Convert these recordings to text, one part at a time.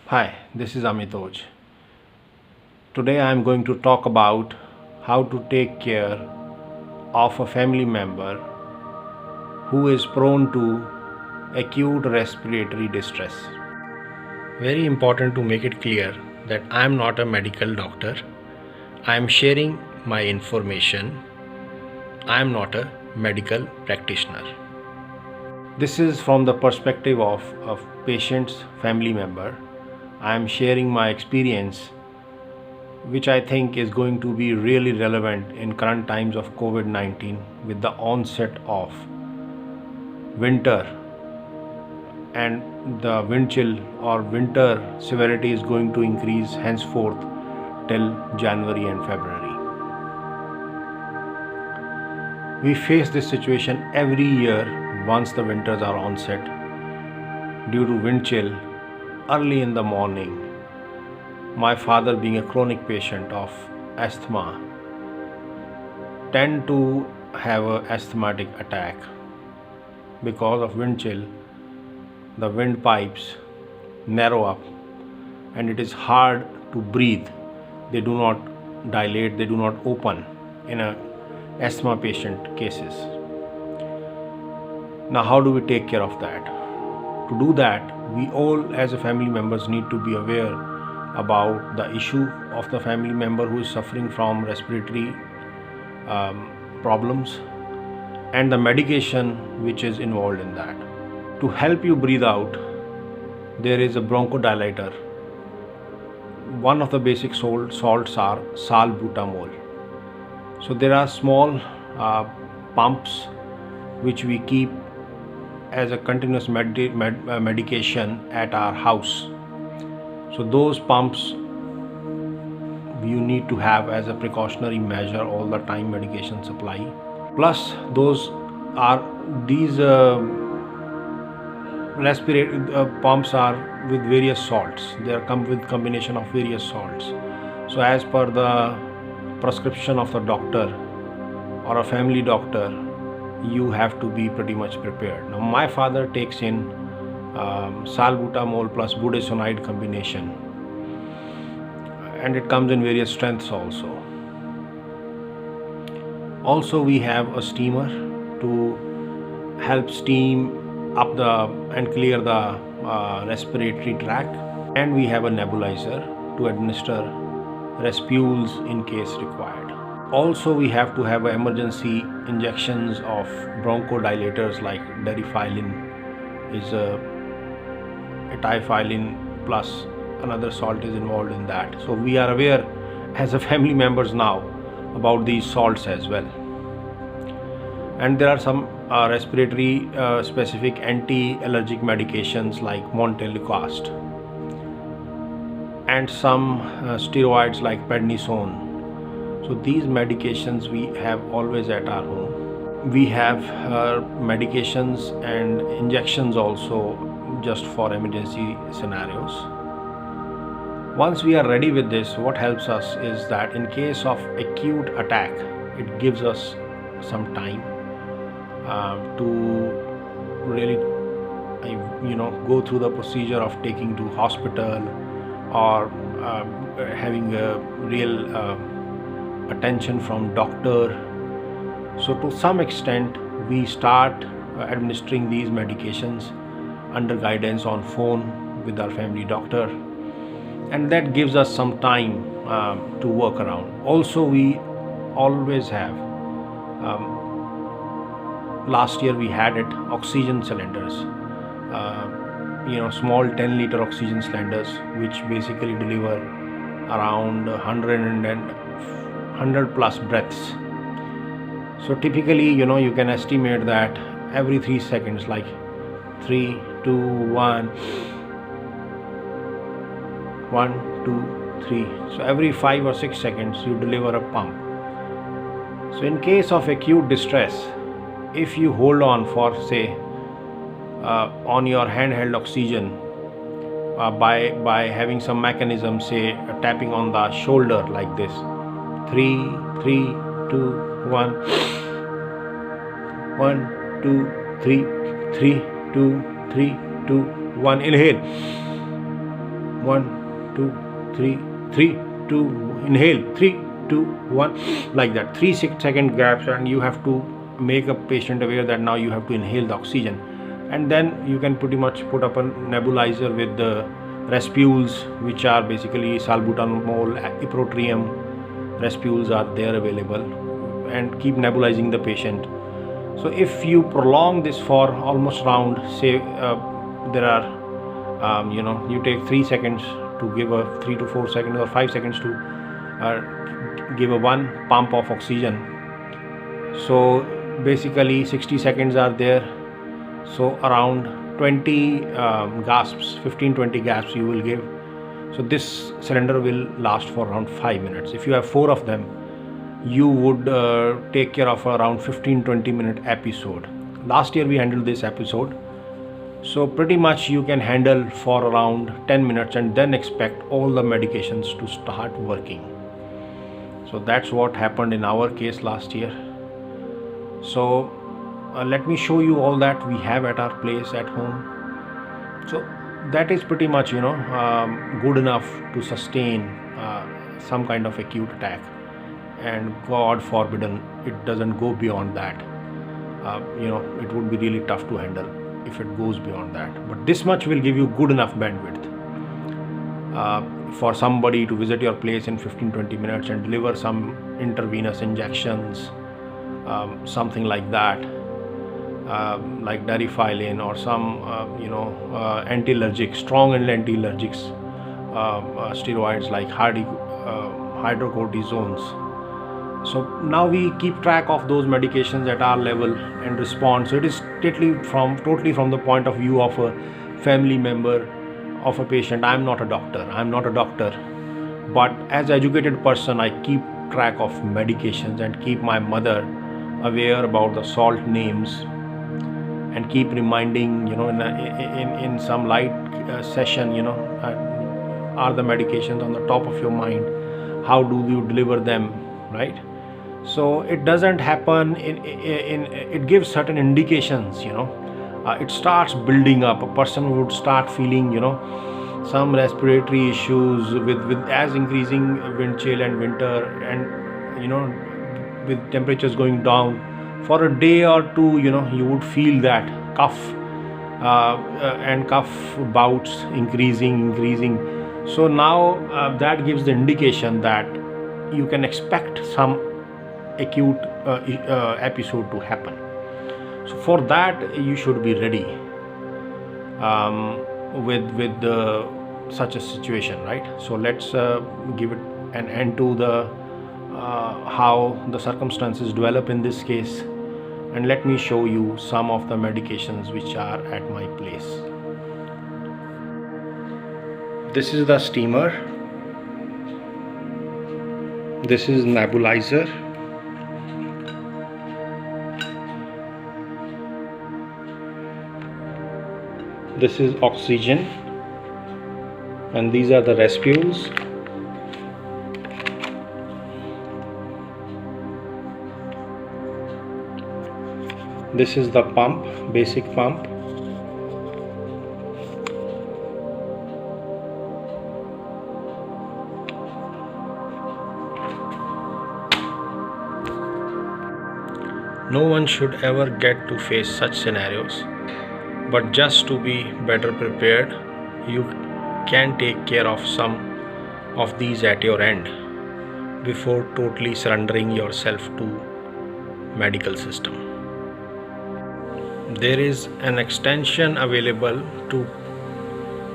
Hi, this is Amitoj. Today I am going to talk about how to take care of a family member who is prone to acute respiratory distress. Very important to make it clear that I am not a medical doctor. I am sharing my information. I am not a medical practitioner. This is from the perspective of a patient's family member. I am sharing my experience which I think is going to be really relevant in current times of COVID 19 with the onset of winter, and the wind chill or winter severity is going to increase henceforth till January and February. We face this situation every year once the winters are onset due to wind chill early in the morning. My father, being a chronic patient of asthma, tend to have a asthmatic attack because of wind chill. The windpipes narrow up and it is hard to breathe. They do not dilate, they do not open in a asthma patient cases. Now how do we take care of that? To do that, we all as a family members need to be aware about the issue of the family member who is suffering from respiratory problems and the medication which is involved in that. To help you breathe out, there is a bronchodilator. One of the basic salts are salbutamol. So there are small pumps which we keep as a continuous medication at our house. So those pumps you need to have as a precautionary measure all the time, medication supply. Plus these respiratory pumps are with various salts. They are come with combination of various salts. So as per the prescription of the doctor or a family doctor, you have to be pretty much prepared. Now my father takes in salbutamol plus budesonide combination, and it comes in various strengths also. Also we have a steamer to help steam up and clear the respiratory tract, and we have a nebulizer to administer respules in case required. Also we have to have emergency injections of bronchodilators like darifylin is a etiphyllin plus another salt is involved in that. So we are aware as a family members now about these salts as well. And there are some respiratory specific anti-allergic medications like montelukast and some steroids like prednisone. So these medications we have always at our home. We have medications and injections also just for emergency scenarios. Once we are ready with this, what helps us is that in case of acute attack, it gives us some time to really go through the procedure of taking to hospital or having a real attention from doctor. So to some extent we start administering these medications under guidance on phone with our family doctor, and that gives us some time to work around. Also we always have last year we had it oxygen cylinders, small 10-liter oxygen cylinders which basically deliver around 100 plus breaths. So typically you can estimate that every 3 seconds, like 3 2 1 1 2 3, so every 5 or 6 seconds you deliver a pump. So in case of acute distress, if you hold on for say on your handheld oxygen by having some mechanism, say tapping on the shoulder like this, 3 3 2 1 1 2 3 3 2 3 2 1, inhale, 1, 2, 3, 3, 2, inhale, 3, 2, 1, like that. 3-6-second gaps, and you have to make a patient aware that now you have to inhale the oxygen. And then you can pretty much put up a nebulizer with the respules, which are basically salbutamol, ipratropium. Respules are there available, and keep nebulizing the patient. So if you prolong this for almost around, say there are you take 3 seconds to give a 3 to 4 seconds, or 5 seconds to give a 1 pump of oxygen. So basically 60 seconds are there, so around 20 gasps, 15-20 gasps you will give. So this cylinder will last for around 5 minutes. If you have 4 of them, you would take care of around 15-20 minute episode. Last year we handled this episode, so pretty much you can handle for around 10 minutes and then expect all the medications to start working. So that's what happened in our case last year. So let me show you all that we have at our place at home. So that is pretty much good enough to sustain some kind of acute attack, and God forbidden it doesn't go beyond that. It would be really tough to handle if it goes beyond that, but this much will give you good enough bandwidth for somebody to visit your place in 15-20 minutes and deliver some intravenous injections, something like that, like Darifylin or some anti-allergic, strong anti-allergics, steroids like hydrocortisones. So now we keep track of those medications at our level and respond. So it is totally from the point of view of a family member of a patient. I'm not a doctor, but as an educated person, I keep track of medications and keep my mother aware about the salt names, and keep reminding, in some light session, are the medications on the top of your mind? How do you deliver them, right? So it doesn't happen it gives certain indications, it starts building up. A person would start feeling, some respiratory issues with as increasing wind chill and winter, and with temperatures going down for a day or two, you would feel that cough and cough bouts increasing. So now that gives the indication that you can expect some acute episode to happen. So for that you should be ready with such a situation, right? So let's give it an end to the how the circumstances develop in this case, and let me show you some of the medications which are at my place. This is the steamer, this is nebulizer, this is oxygen, and these are the respules. This is the pump, basic pump. No one should ever get to face such scenarios, but just to be better prepared, you can take care of some of these at your end before totally surrendering yourself to medical system. There is an extension available to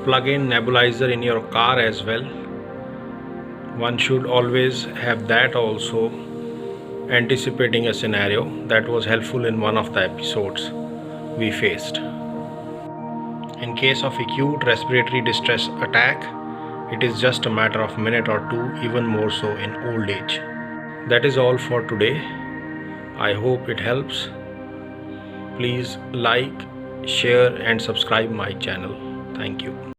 plug in nebulizer in your car as well. One should always have that also, anticipating a scenario that was helpful in one of the episodes we faced. In case of acute respiratory distress attack, it is just a matter of a minute or two, even more so in old age. That is all for today. I hope it helps. Please like, share and subscribe my channel. Thank you.